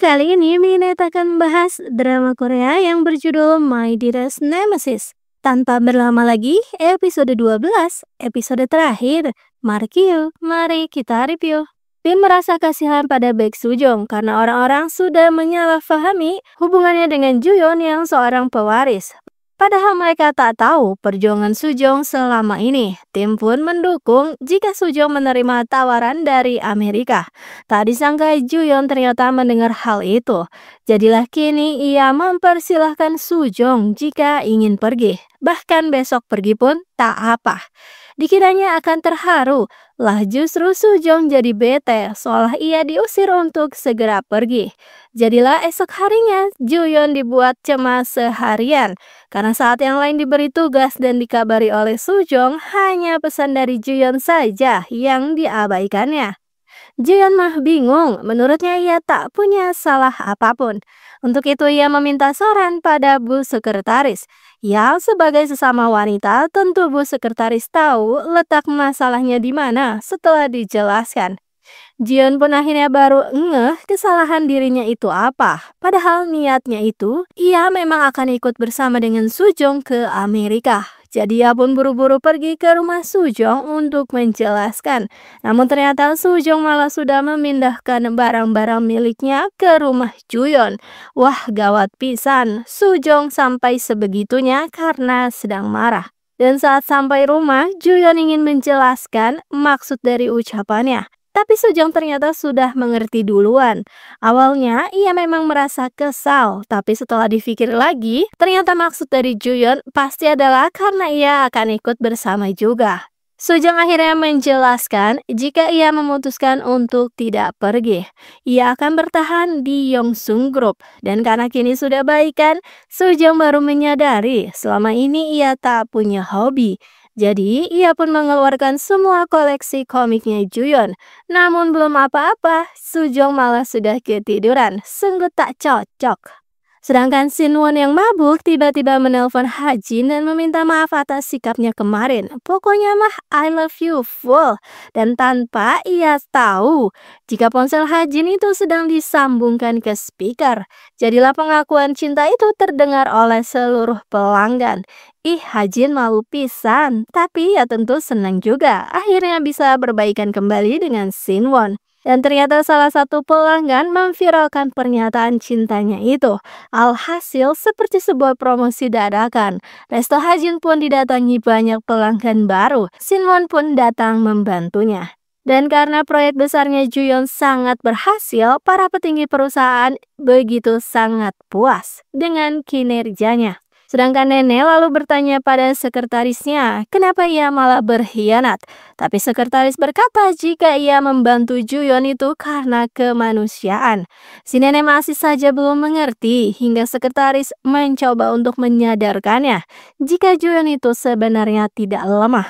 Kali ini Minet akan membahas drama Korea yang berjudul My Dearest Nemesis. Tanpa berlama lagi, episode 12, episode terakhir. Mari kita review. Tim merasa kasihan pada Baek Sujong karena orang-orang sudah menyalahfahami hubungannya dengan Juyeon yang seorang pewaris. Padahal mereka tak tahu perjuangan Sujong selama ini. Tim pun mendukung jika Sujong menerima tawaran dari Amerika. Tak disangka Juyeon ternyata mendengar hal itu. Jadilah kini ia mempersilahkan Sujong jika ingin pergi. Bahkan besok pergi pun tak apa. Dikiranya akan terharu, lah justru Sujong jadi bete seolah ia diusir untuk segera pergi. Jadilah esok harinya Juyeon dibuat cemas seharian. Karena saat yang lain diberi tugas dan dikabari oleh Sujong, hanya pesan dari Juyeon saja yang diabaikannya. Juyeon mah bingung, menurutnya ia tak punya salah apapun. Untuk itu ia meminta saran pada Bu Sekretaris. Ya, sebagai sesama wanita, tentu Bu Sekretaris tahu letak masalahnya di mana setelah dijelaskan. Jion pun akhirnya baru ngeh kesalahan dirinya itu apa. Padahal niatnya itu, ia memang akan ikut bersama dengan Sujong ke Amerika. Jadi ia pun buru-buru pergi ke rumah Sujong untuk menjelaskan. Namun ternyata Sujong malah sudah memindahkan barang-barang miliknya ke rumah Juyeon. Wah, gawat pisan. Sujong sampai sebegitunya karena sedang marah. Dan saat sampai rumah, Juyeon ingin menjelaskan maksud dari ucapannya. Tapi Sujong ternyata sudah mengerti duluan. Awalnya ia memang merasa kesal, tapi setelah dipikir lagi, ternyata maksud dari Juyeon pasti adalah karena ia akan ikut bersama juga. Sujong akhirnya menjelaskan jika ia memutuskan untuk tidak pergi, ia akan bertahan di Yongsung Group. Dan karena kini sudah baikan, Sujong baru menyadari selama ini ia tak punya hobi. Jadi, ia pun mengeluarkan semua koleksi komiknya Juyeon. Namun belum apa-apa, Sujong malah sudah ketiduran. Sungguh tak cocok. Sedangkan Sinwon yang mabuk tiba-tiba menelpon Hajin dan meminta maaf atas sikapnya kemarin. Pokoknya mah I love you full. Dan tanpa ia tahu jika ponsel Hajin itu sedang disambungkan ke speaker. Jadilah pengakuan cinta itu terdengar oleh seluruh pelanggan. Ih, Hajin malu pisan, tapi ya tentu senang juga. Akhirnya bisa berbaikan kembali dengan Sinwon. Dan ternyata salah satu pelanggan memviralkan pernyataan cintanya itu. Alhasil seperti sebuah promosi dadakan. Resto Hajin pun didatangi banyak pelanggan baru. Sinwon pun datang membantunya. Dan karena proyek besarnya Juyeon sangat berhasil, para petinggi perusahaan begitu sangat puas dengan kinerjanya. Sedangkan nenek lalu bertanya pada sekretarisnya, kenapa ia malah berkhianat. Tapi sekretaris berkata jika ia membantu Juyeon itu karena kemanusiaan. Si nenek masih saja belum mengerti hingga sekretaris mencoba untuk menyadarkannya jika Juyeon itu sebenarnya tidak lemah.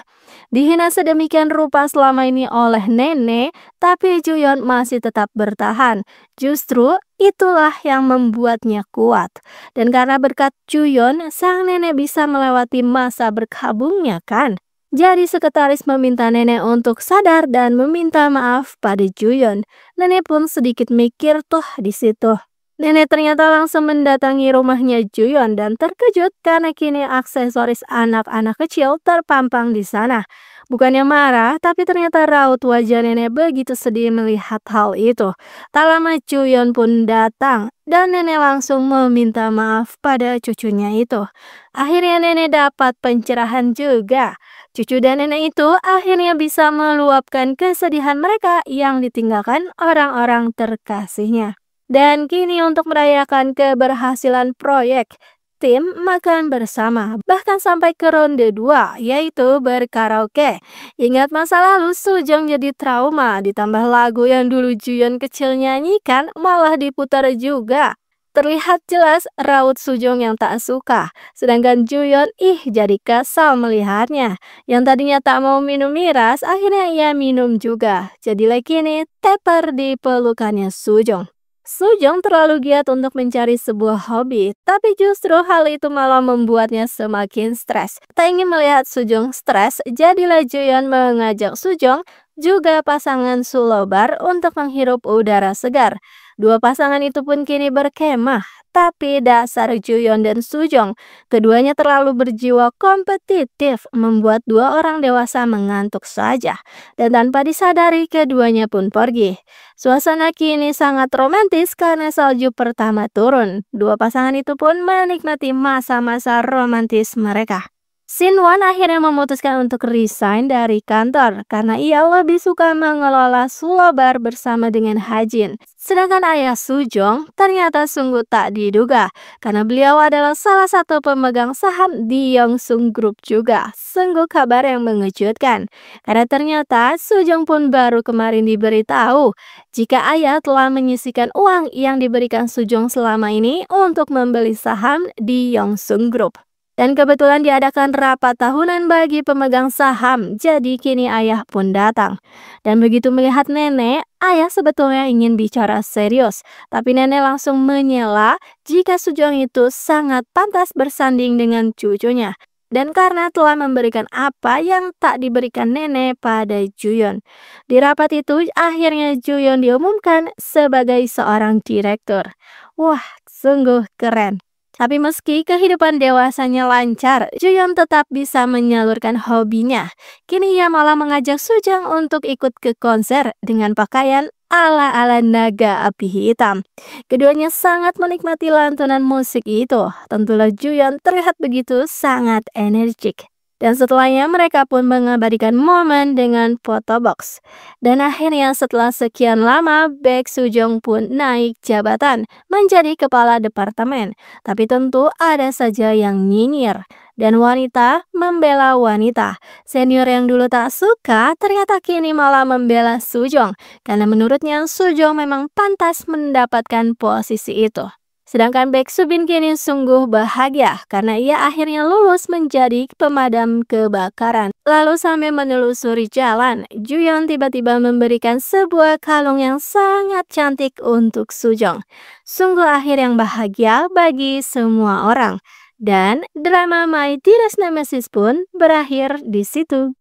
Dihina sedemikian rupa selama ini oleh nenek, tapi Juyeon masih tetap bertahan. Justru itulah yang membuatnya kuat. Dan karena berkat Juyeon, sang nenek bisa melewati masa berkabungnya kan. Jadi sekretaris meminta nenek untuk sadar dan meminta maaf pada Juyeon. Nenek pun sedikit mikir tuh di situ. Nenek ternyata langsung mendatangi rumahnya Juyeon dan terkejut karena kini aksesoris anak-anak kecil terpampang di sana. Bukannya marah, tapi ternyata raut wajah nenek begitu sedih melihat hal itu. Tak lama Juyeon pun datang dan nenek langsung meminta maaf pada cucunya itu. Akhirnya nenek dapat pencerahan juga. Cucu dan nenek itu akhirnya bisa meluapkan kesedihan mereka yang ditinggalkan orang-orang terkasihnya. Dan kini untuk merayakan keberhasilan proyek, tim makan bersama, bahkan sampai ke ronde 2, yaitu berkaraoke. Ingat masa lalu Sujong jadi trauma, ditambah lagu yang dulu Juyeon kecil nyanyikan malah diputar juga. Terlihat jelas raut Sujong yang tak suka, sedangkan Juyeon jadi kesal melihatnya. Yang tadinya tak mau minum miras, akhirnya ia minum juga. Jadi kini teper di pelukannya Sujong. Sujong terlalu giat untuk mencari sebuah hobi, tapi justru hal itu malah membuatnya semakin stres. Tak ingin melihat Sujong stres, jadilah Juyeon mengajak Sujong, juga pasangan Sulobar untuk menghirup udara segar. Dua pasangan itu pun kini berkemah, tapi dasar Juyeon dan Sujong, keduanya terlalu berjiwa kompetitif, membuat dua orang dewasa mengantuk saja. Dan tanpa disadari, keduanya pun pergi. Suasana kini sangat romantis karena salju pertama turun. Dua pasangan itu pun menikmati masa-masa romantis mereka. Sinwon akhirnya memutuskan untuk resign dari kantor karena ia lebih suka mengelola Sulobar bersama dengan Hajin. Sedangkan ayah Sujong ternyata sungguh tak diduga karena beliau adalah salah satu pemegang saham di Yongsung Group juga. Sungguh kabar yang mengejutkan karena ternyata Sujong pun baru kemarin diberitahu jika ayah telah menyisihkan uang yang diberikan Sujong selama ini untuk membeli saham di Yongsung Group. Dan kebetulan diadakan rapat tahunan bagi pemegang saham, jadi kini ayah pun datang. Dan begitu melihat nenek, ayah sebetulnya ingin bicara serius, tapi nenek langsung menyela jika Sujong itu sangat pantas bersanding dengan cucunya. Dan karena telah memberikan apa yang tak diberikan nenek pada Juyeon. Di rapat itu, akhirnya Juyeon diumumkan sebagai seorang direktur. Wah, sungguh keren. Tapi meski kehidupan dewasanya lancar, Juyeon tetap bisa menyalurkan hobinya. Kini ia malah mengajak Sujong untuk ikut ke konser dengan pakaian ala-ala naga api hitam. Keduanya sangat menikmati lantunan musik itu. Tentulah Juyeon terlihat begitu sangat energik. Dan setelahnya mereka pun mengabadikan momen dengan photobox. Dan akhirnya setelah sekian lama, Baek Sujong pun naik jabatan menjadi kepala departemen. Tapi tentu ada saja yang nyinyir. Dan wanita membela wanita. Senior yang dulu tak suka ternyata kini malah membela Sujong. Karena menurutnya Sujong memang pantas mendapatkan posisi itu. Sedangkan Baek Subin kini sungguh bahagia karena ia akhirnya lulus menjadi pemadam kebakaran. Lalu sambil menelusuri jalan, Juyeon tiba-tiba memberikan sebuah kalung yang sangat cantik untuk Sujong. Sungguh akhir yang bahagia bagi semua orang. Dan drama My Dearest Nemesis pun berakhir di situ.